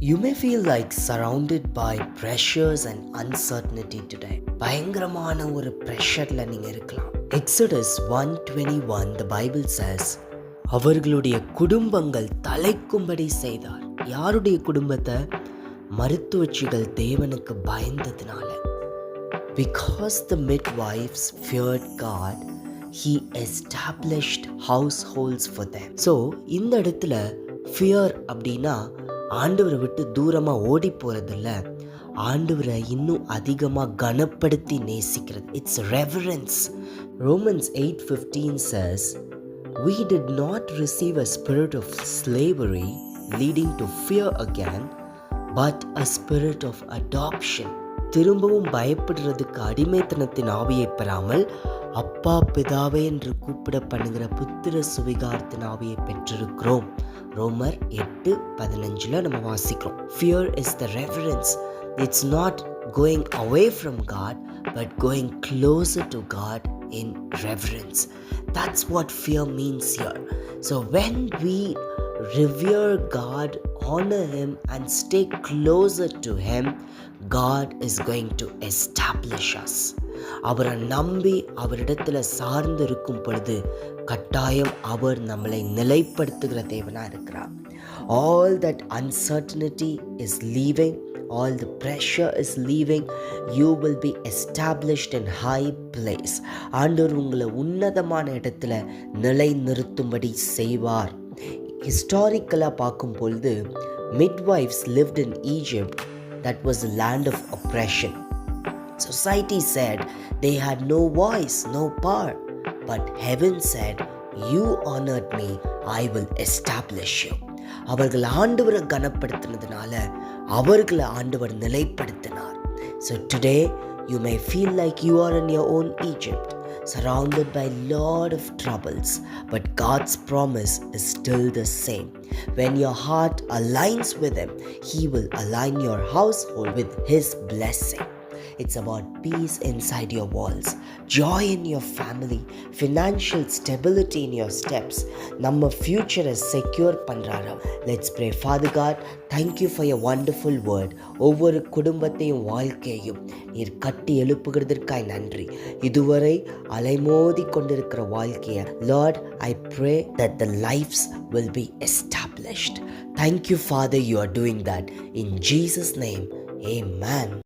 You may feel like surrounded by pressures and uncertainty today. பயங்கரமான ஒரு பிரஷர்ல நீங்க இருக்கலாம். Exodus 1:21 the Bible says அவர்களுடைய குடும்பங்கள் தலைக்கும்படி செய்தார். யாருடைய குடும்பத்தை? மருத்துவச்சிகள் தேவனுக்கு பயந்ததுனால. Because the midwives feared God, he established households for them. So இந்த இடத்துல fear அப்படின்னா ஆண்டவரை விட்டு தூரமாக ஓடி போகிறதில்ல, ஆண்டவரை இன்னும் அதிகமாக கனப்படுத்தி நேசிக்கிறது. It's reverence. Romans 8:15 says, "We did not receive a spirit of slavery leading to fear again, but a spirit of adoption." திரும்பவும் பயப்படுறதுக்கு அடிமைத்தனத்தின் ஆவியை பெறாமல் அப்பா பிதாவே என்று கூப்பிட பண்ணுகிற புத்திர சுவிகாரத்தின் ஆவியை பெற்றிருக்கிறோம். ரோமர் 8:15 நம்ம வாசிக்கிறோம். Fear is the reverence. It's not going away from God, but going closer to God in reverence. That's what fear means here. So when we revere God, honor Him and stay closer to Him, God is going to establish us. அவரை நம்பி அவரிடத்துல சார்ந்து இருக்கும் பொழுது கட்டாயம் அவர் நம்மளை நிலைப்படுத்துகிற தேவனாக இருக்கிறார். All that uncertainty is leaving, all the pressure is leaving, you will be established in high place. ஆண்டவர் உங்களை உன்னதமான இடத்துல நிலை நிறுத்தும்படி செய்வார். ஹிஸ்டாரிக்கலாக பார்க்கும் பொழுது midwives lived in Egypt. That was a land of oppression. Society said they had no voice, no power. But heaven said, "You honored me, I will establish you." அவர்கள் ஆண்டவரை கனப்படுத்தினதுனால அவர்களை ஆண்டவர் நிலைப்படுத்தினார். So today you may feel like you are in your own Egypt, surrounded by lot of troubles, but God's promise is still the same. When your heart aligns with Him, He will align your household with His blessing. It's about peace inside your walls, joy in your family, financial stability in your steps. நம்ம future secure பண்றாரு. Let's pray. Father God, thank you for your wonderful word. ஒவ்வொரு குடும்பத்தையும் வாழ்க்கையையும் நீர் கட்டி எழுப்புகிறதற்காய் நன்றி. இதுவரை அலைமோதி கொண்டிருக்கிற வாழ்க்கையை Lord, I pray that the lives will be established. Thank you, Father, you are doing that. In Jesus' name, amen.